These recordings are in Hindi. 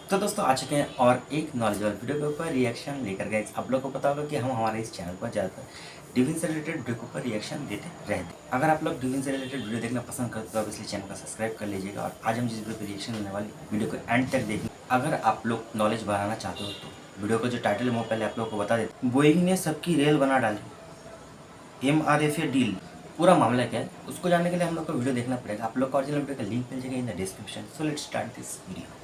तो दोस्तों आ चुके हैं और एक नॉलेजेबल वीडियो के ऊपर रिएक्शन लेकर गए। आप लोग को पता होगा कि हम हमारे इस चैनल पर ज़्यादातर डिफेंस से रिलेटेड वीडियो के ऊपर रिएक्शन देते रहते हैं। अगर आप लोग डिफेंस से रिलेटेड वीडियो देखना पसंद करते तो आप इसलिए चैनल को सब्सक्राइब कर लीजिएगा और आज हम जिस वीडियो पर रिएक्शन देने वाले वीडियो को एंड तक देखिए। अगर आप लोग नॉलेज बढ़ाना चाहते हो तो वीडियो का जो टाइटल है वो पहले आप लोग को बता देते। बोइंग ने सबकी रेल बना डाली, MRFA डील, पूरा मामला क्या है उसको जानने के लिए हम लोग को वीडियो देखना पड़ेगा। आप लोग को ओरिजिनल वीडियो का लिंक मिल जाएगा in the description. So let's start this video.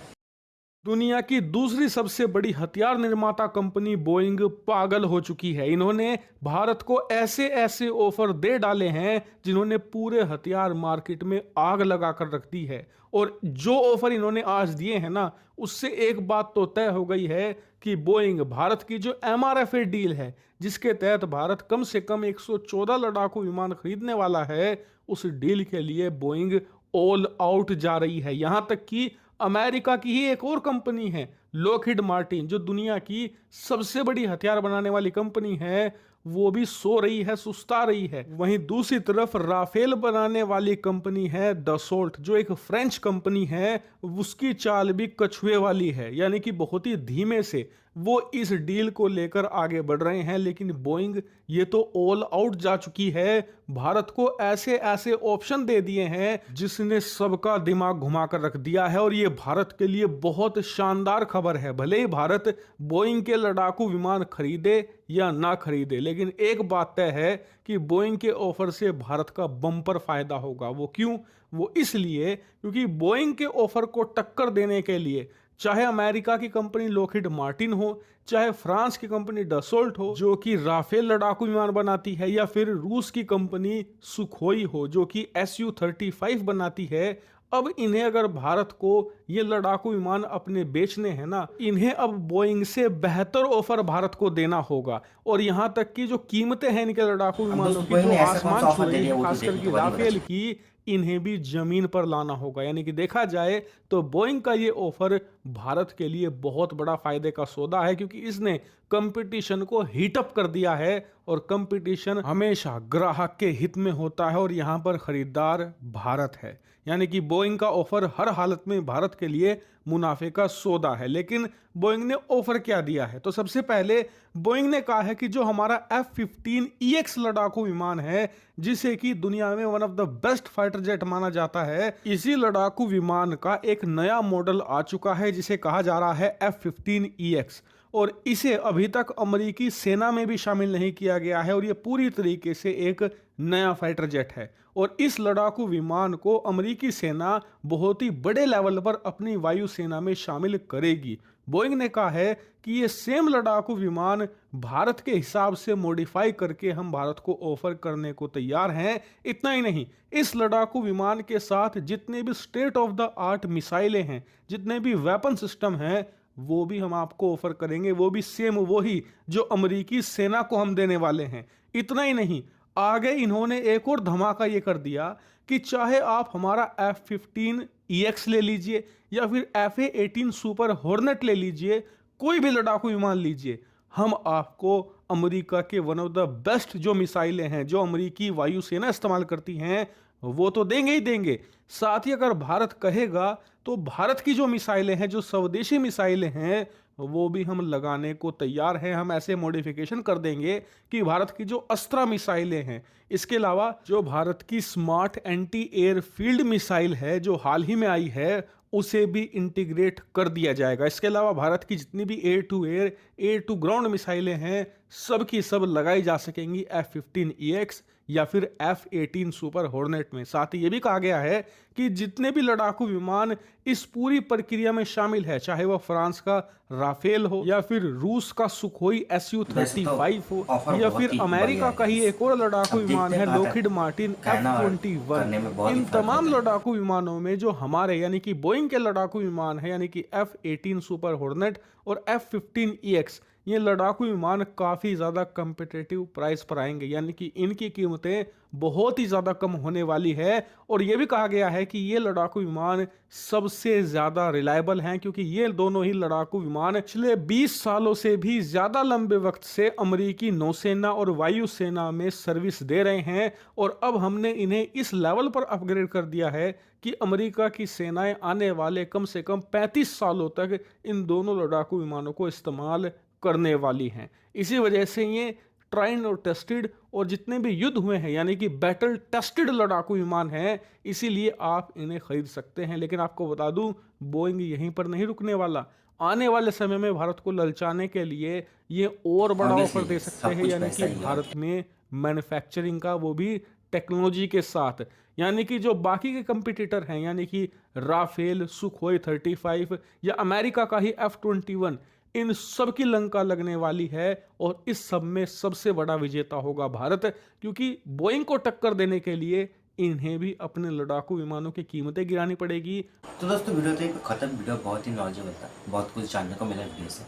दुनिया की दूसरी सबसे बड़ी हथियार निर्माता कंपनी बोइंग पागल हो चुकी है। इन्होंने भारत को ऐसे ऐसे ऑफर दे डाले हैं जिन्होंने पूरे हथियार मार्केट में आग लगा कर रख दी है। और जो ऑफर इन्होंने आज दिए हैं ना, उससे एक बात तो तय हो गई है कि बोइंग भारत की जो MRFA डील है, जिसके तहत भारत कम से कम 114 लड़ाकू विमान खरीदने वाला है, उस डील के लिए बोइंग ऑल आउट जा रही है। यहां तक कि अमेरिका की ही एक और कंपनी है लॉकहीड मार्टिन, जो दुनिया की सबसे बड़ी हथियार बनाने वाली कंपनी है, वो भी सो रही है, सुस्ता रही है। वहीं दूसरी तरफ राफेल बनाने वाली कंपनी है दसोल्ट, जो एक फ्रेंच कंपनी है, उसकी चाल भी कछुए वाली है, यानी कि बहुत ही धीमे से वो इस डील को लेकर आगे बढ़ रहे हैं। लेकिन बोइंग ये तो ऑल आउट जा चुकी है, भारत को ऐसे ऐसे ऑप्शन दे दिए हैं जिसने सबका दिमाग घुमा कर रख दिया है। और ये भारत के लिए बहुत शानदार खबर है। भले ही भारत बोइंग के लड़ाकू विमान खरीदे या ना खरीदे, लेकिन एक बात तय है कि बोइंग के ऑफर से भारत का बम्पर फायदा होगा। वो क्यों? वो इसलिए क्योंकि बोइंग के ऑफर को टक्कर देने के लिए चाहे अमेरिका की कंपनी लॉकहीड मार्टिन हो, चाहे फ्रांस की कंपनी डसोल्ट हो जो कि राफेल लड़ाकू विमान बनाती है, या फिर रूस की कंपनी सुखोई हो जो कि Su-35 बनाती है, अब इन्हें अगर भारत को ये लड़ाकू विमान अपने बेचने हैं ना, इन्हें अब बोइंग से बेहतर ऑफर भारत को देना होगा। और यहां तक कि जो कीमतें हैं इनके लड़ाकू अब विमानों दोस्तों की, बोइंग जो ने ऐसा कौन सा आसमान छू ऑफर दे रही दिया है, वो तो खासकर देखने की के बाद ही पता राफेल चलेगा। की, इन्हें भी जमीन पर लाना होगा। यानी कि देखा जाए तो बोइंग का ये ऑफर भारत के लिए बहुत बड़ा फायदे का सौदा है, क्योंकि इसने कंपटीशन को हीटअप कर दिया है। और कंपटीशन हमेशा ग्राहक के हित में होता है, और यहां पर खरीदार भारत है। यानी कि बोइंग का ऑफर हर हालत में भारत के लिए मुनाफे का सौदा है। लेकिन बोइंग ने ऑफर क्या दिया है? तो सबसे पहले बोइंग ने कहा है कि जो हमारा F-15EX लड़ाकू विमान है, जिसे कि दुनिया में one of the best fighter jet माना जाता है, इसी लड़ाकू विमान का एक नया मॉडल आ चुका है जिसे कहा जा रहा है F-15EX। और इसे अभी तक अमेरिकी सेना में भी शामिल नहीं किया गया है, और यह पूरी तरीके से एक नया फाइटर जेट है। और इस लड़ाकू विमान को अमेरिकी सेना बहुत ही बड़े लेवल पर अपनी वायुसेना में शामिल करेगी। बोइंग ने कहा है कि ये सेम लड़ाकू विमान भारत के हिसाब से मॉडिफाई करके हम भारत को ऑफर करने को तैयार हैं। इतना ही नहीं, इस लड़ाकू विमान के साथ जितने भी स्टेट ऑफ द आर्ट मिसाइलें हैं, जितने भी वेपन सिस्टम हैं, वो भी हम आपको ऑफर करेंगे। वो भी सेम वही जो अमेरिकी सेना को हम देने वाले हैं। इतना ही नहीं, आगे इन्होंने एक और धमाका ये कर दिया कि चाहे आप हमारा F-15EX ले लीजिए या फिर FA-18 सुपर हॉर्नेट ले लीजिए, कोई भी लड़ाकू विमान लीजिए, हम आपको अमेरिका के वन ऑफ द बेस्ट जो मिसाइलें हैं, जो अमेरिकी वायुसेना इस्तेमाल करती हैं, वो तो देंगे ही देंगे। साथ ही अगर भारत कहेगा तो भारत की जो मिसाइलें हैं, जो स्वदेशी मिसाइलें हैं, वो भी हम लगाने को तैयार हैं। हम ऐसे मॉडिफिकेशन कर देंगे कि भारत की जो अस्त्रा मिसाइलें हैं, इसके अलावा जो भारत की smart anti air field missile है जो हाल ही में आई है, उसे भी इंटीग्रेट कर दिया जाएगा। इसके अलावा भारत की जितनी भी air to air, air to ground मिसाइलें हैं, सब की सब लगाई जा सकेंगी F-15EX या फिर F-18 सुपर हॉर्नेट में। साथ ही ये भी कहा गया है कि जितने भी लड़ाकू विमान इस पूरी प्रक्रिया में शामिल है, चाहे वह फ्रांस का राफेल हो या फिर रूस का सुखोई वैसे तो Su-35 हो, ऑफर या बहुत फिर ही बढ़िया अमेरिका है का ही गाइस। एक और लड़ाकू अब विमान देखते हैं है कहाँ लॉकहीड तक मार्टिन कहना और F-21। करने में बहुत ही इन फर्क तमाम होता है। लड़ाकू विमानों में जो हमारे यानी कि बोइंग के लड़ाकू विमान है, यानी कि F-18 सुपर हॉर्नेट और F-15EX, ये लड़ाकू विमान काफ़ी ज़्यादा कम्पिटिटिव प्राइस पर आएंगे, यानी कि इनकी कीमतें बहुत ही ज़्यादा कम होने वाली है। और ये भी कहा गया है कि ये लड़ाकू विमान सबसे ज़्यादा रिलायबल हैं, क्योंकि ये दोनों ही लड़ाकू विमान पिछले 20 सालों से भी ज़्यादा लंबे वक्त से अमेरिकी नौसेना और वायुसेना में सर्विस दे रहे हैं। और अब हमने इन्हें इस लेवल पर अपग्रेड कर दिया है कि अमेरिका की सेनाएं आने वाले कम से कम 35 सालों तक इन दोनों लड़ाकू विमानों को इस्तेमाल करने वाली हैं। इसी वजह से ये ट्राइन और टेस्टेड और जितने भी युद्ध हुए हैं, यानी कि बैटल टेस्टेड लड़ाकू विमान हैं, इसीलिए आप इन्हें खरीद सकते हैं। लेकिन आपको बता दूं, बोइंग यहीं पर नहीं रुकने वाला। आने वाले समय में भारत को ललचाने के लिए ये और बड़ा ऑफर दे सकते सब हैं, कुछ यानी पैसा कि ही है। भारत में मैन्युफैक्चरिंग का, वो भी टेक्नोलॉजी के साथ। यानी कि जो बाकी के कंपटीटर हैं, यानी कि राफेल, सुखोई 35 या अमेरिका का ही F-21, इन सब की लंका लगने वाली है। और इस सब में सबसे बड़ा विजेता होगा भारत, क्योंकि बोइंग को टक्कर देने के लिए इन्हें भी अपने लड़ाकू विमानों की कीमतें गिरानी पड़ेगी। तो दोस्तों वीडियो तो एक खत्म। वीडियो बहुत ही नॉलेजेबल था, बहुत कुछ जानने को मिला वीडियो से।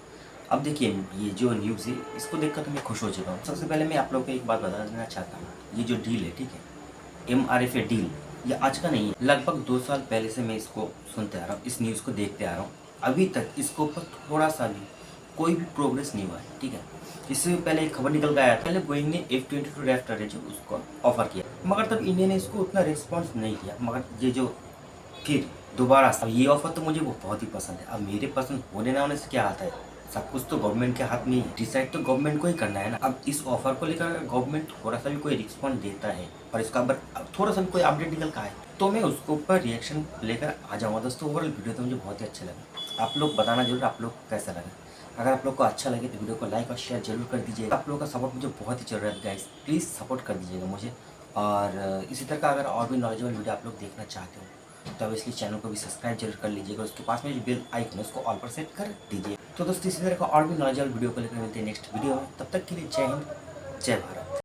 अब देखिए, ये जो न्यूज़ है इसको देखकर तो मैं खुश हो चुका हूँ। सबसे पहले मैं आप लोगों को एक बात बता देना चाहता हूँ, ये जो डील है, ठीक है, MRFA डील, ये आज का नहीं है। लगभग 2 साल पहले से मैं इसको सुनते आ रहा हूँ, इस न्यूज़ को देखते आ रहा हूँ। अभी तक इसके ऊपर थोड़ा सा भी कोई भी प्रोग्रेस नहीं हुआ है, ठीक है। इससे पहले एक खबर निकल के आया था, पहले बोइंग ने F-22 रैप्टर है जो उसको ऑफर किया, मगर तब इंडिया ने इसको उतना रिस्पॉन्स नहीं किया। मगर ये जो फिर दोबारा अब ये ऑफर तो मुझे वो बहुत ही पसंद है। अब मेरे पसंद होने ना होने से क्या आता है, सब कुछ तो गवर्नमेंट के हाथ में ही है, डिसाइड तो गवर्नमेंट को ही करना है ना। अब इस ऑफर को लेकर अगर गवर्नमेंट थोड़ा सा भी कोई रिस्पॉन्स देता है और इसका अब थोड़ा सा भी कोई अपडेट निकल का है, तो मैं उसके ऊपर रिएक्शन लेकर आ जाऊँगा। दोस्तों ओवरऑल वीडियो तो मुझे बहुत ही अच्छा लगा। आप लोग बताना जरूर आप लोग को कैसा लगा। अगर आप लोग को अच्छा लगे तो वीडियो को लाइक और शेयर जरूर कर दीजिएगा। आप लोगों का सपोर्ट मुझे बहुत ही ज़रूरत है गाइस, प्लीज़ सपोर्ट कर दीजिएगा मुझे। और इसी तरह का अगर और भी नॉलेजेबल वीडियो आप लोग देखना चाहते हो तो अब इसलिए चैनल को भी सब्सक्राइब जरूर कर लीजिएगा। उसके पास में जो बेल आइकन है उसको ऑल पर सेट कर दीजिए। तो दोस्तों इसी तरह का और भी नॉलेजेबल वीडियो को लेकर मिलते हैं नेक्स्ट वीडियो में। तब तक के लिए जय हिंद, जय भारत।